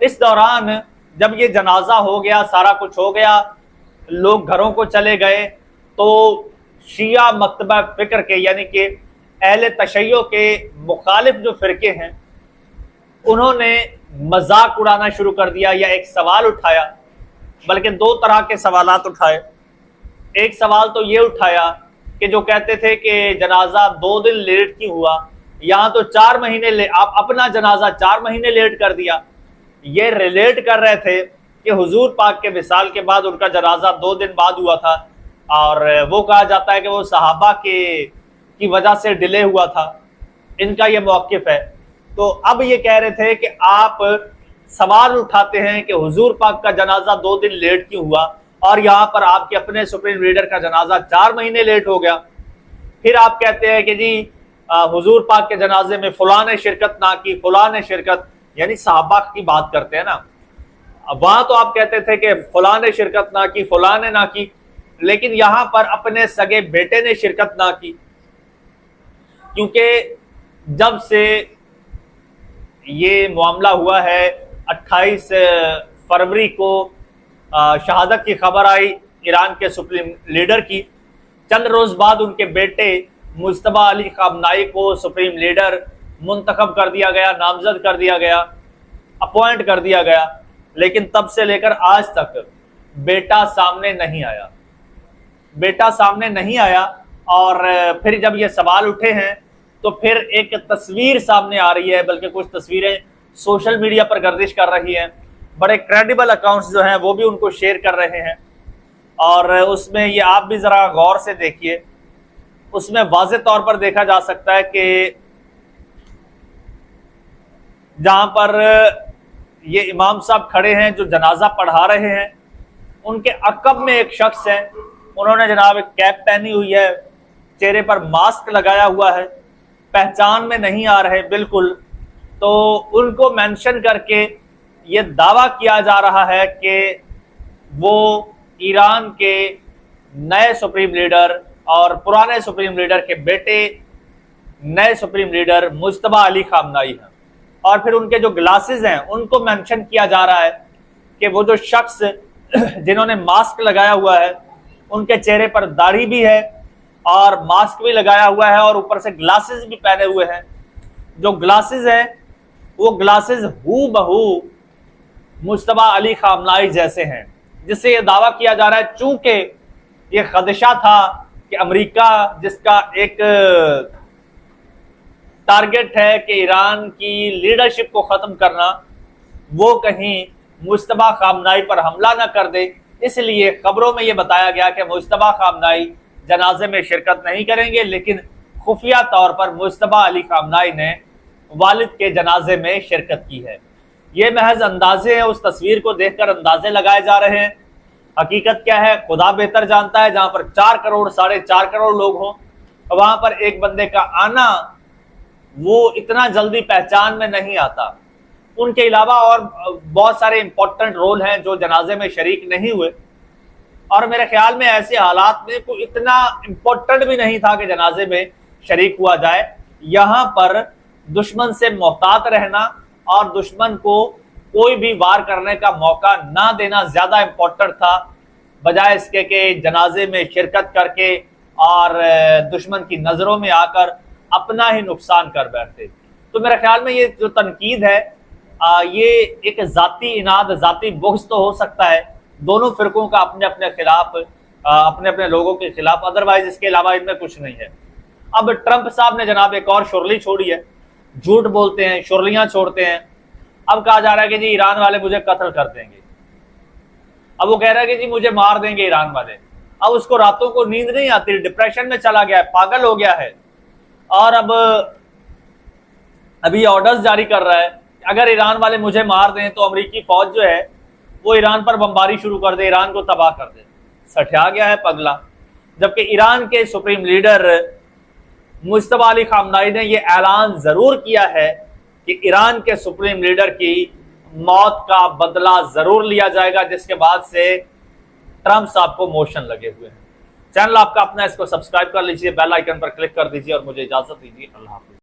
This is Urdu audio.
اس دوران جب یہ جنازہ ہو گیا، سارا کچھ ہو گیا، لوگ گھروں کو چلے گئے، تو شیعہ مکتبہ فکر کے یعنی کہ اہل تشیع کے مخالف جو فرقے ہیں انہوں نے مذاق اڑانا شروع کر دیا یا ایک سوال اٹھایا، بلکہ دو طرح کے سوالات اٹھائے۔ ایک سوال تو یہ اٹھایا کہ جو کہتے تھے کہ جنازہ 2 دن لیٹ کیوں ہوا، یہاں تو 4 مہینے آپ اپنا جنازہ 4 مہینے لیٹ کر دیا۔ یہ ریلیٹ کر رہے تھے کہ حضور پاک کے وصال کے بعد ان کا جنازہ 2 دن بعد ہوا تھا، اور وہ کہا جاتا ہے کہ وہ صحابہ کی وجہ سے ڈیلے ہوا تھا، ان کا یہ موقف ہے۔ تو اب یہ کہہ رہے تھے کہ آپ سوال اٹھاتے ہیں کہ حضور پاک کا جنازہ 2 دن لیٹ کیوں ہوا، اور یہاں پر آپ کے اپنے سپریم لیڈر کا جنازہ 4 مہینے لیٹ ہو گیا۔ پھر آپ کہتے ہیں کہ جی حضور پاک کے جنازے میں فلاں نے شرکت نہ کی، فلاں نے شرکت، یعنی صحابہ کی بات کرتے ہیں نا، وہاں تو آپ کہتے تھے کہ فلاں نے شرکت نہ کی، فلاں نے نہ کی، لیکن یہاں پر اپنے سگے بیٹے نے شرکت نہ کی، کیونکہ جب سے یہ معاملہ ہوا ہے 28 فروری کو شہادت کی خبر آئی ایران کے سپریم لیڈر کی، چند روز بعد ان کے بیٹے مجتبیٰ علی خامنائی کو سپریم لیڈر منتخب کر دیا گیا، نامزد کر دیا گیا، اپوائنٹ کر دیا گیا، لیکن تب سے لے کر آج تک بیٹا سامنے نہیں آیا، بیٹا سامنے نہیں آیا۔ اور پھر جب یہ سوال اٹھے ہیں تو پھر ایک تصویر سامنے آ رہی ہے، بلکہ کچھ تصویریں سوشل میڈیا پر گردش کر رہی ہیں، بڑے کریڈیبل اکاؤنٹس جو ہیں وہ بھی ان کو شیئر کر رہے ہیں، اور اس میں یہ آپ بھی ذرا غور سے دیکھیے، اس میں واضح طور پر دیکھا جا سکتا ہے کہ جہاں پر یہ امام صاحب کھڑے ہیں جو جنازہ پڑھا رہے ہیں، ان کے عقب میں ایک شخص ہے، انہوں نے جناب ایک کیپ پہنی ہوئی ہے، چہرے پر ماسک لگایا ہوا ہے، پہچان میں نہیں آ رہے بالکل، تو ان کو مینشن کر کے یہ دعویٰ کیا جا رہا ہے کہ وہ ایران کے نئے سپریم لیڈر اور پرانے سپریم لیڈر کے بیٹے نئے سپریم لیڈر مجتبیٰ علی خامنائی ہیں۔ اور پھر ان کے جو گلاسز ہیں ان کو مینشن کیا جا رہا ہے کہ وہ جو شخص جنہوں نے ماسک لگایا ہوا ہے ان کے چہرے پر داڑھی بھی ہے اور ماسک بھی لگایا ہوا ہے اور اوپر سے گلاسز بھی پہنے ہوئے ہیں۔ جو گلاسز ہیں وہ گلاسز ہو بہو مجتبیٰ علی خامنائی جیسے ہیں، جس سے یہ دعویٰ کیا جا رہا ہے چونکہ یہ خدشہ تھا کہ امریکہ جس کا ایک ٹارگٹ ہے کہ ایران کی لیڈرشپ کو ختم کرنا، وہ کہیں مجتبیٰ خامنائی پر حملہ نہ کر دے، اس لیے خبروں میں یہ بتایا گیا کہ مجتبیٰ خامنائی جنازے میں شرکت نہیں کریں گے، لیکن خفیہ طور پر مجتبیٰ علی خامنائی نے والد کے جنازے میں شرکت کی ہے۔ یہ محض اندازے ہیں، اس تصویر کو دیکھ کر اندازے لگائے جا رہے ہیں، حقیقت کیا ہے خدا بہتر جانتا ہے۔ جہاں پر 4 کروڑ 4.5 کروڑ لوگ ہوں، وہاں پر ایک بندے کا آنا وہ اتنا جلدی پہچان میں نہیں آتا۔ ان کے علاوہ اور بہت سارے امپورٹنٹ رول ہیں جو جنازے میں شریک نہیں ہوئے، اور میرے خیال میں ایسے حالات میں کوئی اتنا امپورٹنٹ بھی نہیں تھا کہ جنازے میں شریک ہوا جائے۔ یہاں پر دشمن سے محتاط رہنا اور دشمن کو کوئی بھی وار کرنے کا موقع نہ دینا زیادہ امپورٹنٹ تھا، بجائے اس کے کہ جنازے میں شرکت کر کے اور دشمن کی نظروں میں آ کر اپنا ہی نقصان کر بیٹھتے۔ تو میرے خیال میں یہ جو تنقید ہے یہ ایک ذاتی اناد، ذاتی بغض تو ہو سکتا ہے دونوں فرقوں کا اپنے اپنے خلاف، اپنے اپنے لوگوں کے خلاف، ادروائز اس کے علاوہ ان میں کچھ نہیں ہے۔ اب ٹرمپ صاحب نے جناب ایک اور شرلی چھوڑی ہے، جھوٹ بولتے ہیں، شرلیاں چھوڑتے ہیں۔ اب کہا جا رہا ہے کہ جی ایران والے مجھے قتل کر دیں گے، اب وہ کہہ رہا ہے کہ جی مجھے مار دیں گے ایران والے۔ اب اس کو راتوں کو نیند نہیں آتی، ڈپریشن میں چلا گیا ہے، پاگل ہو گیا ہے، اور ابھی آرڈرز جاری کر رہا ہے کہ اگر ایران والے مجھے مار دیں تو امریکی فوج جو ہے وہ ایران پر بمباری شروع کر دے، ایران کو تباہ کر دے۔ سٹھیا گیا ہے پگلا۔ جبکہ ایران کے سپریم لیڈر مجتبیٰ علی خامنائی نے یہ اعلان ضرور کیا ہے کہ ایران کے سپریم لیڈر کی موت کا بدلہ ضرور لیا جائے گا، جس کے بعد سے ٹرمپ صاحب کو موشن لگے ہوئے ہیں۔ چینل آپ کا اپنا، اس کو سبسکرائب کر لیجئے، بیل آئیکن پر کلک کر دیجئے اور مجھے اجازت دیجیے۔ اللہ حافظ۔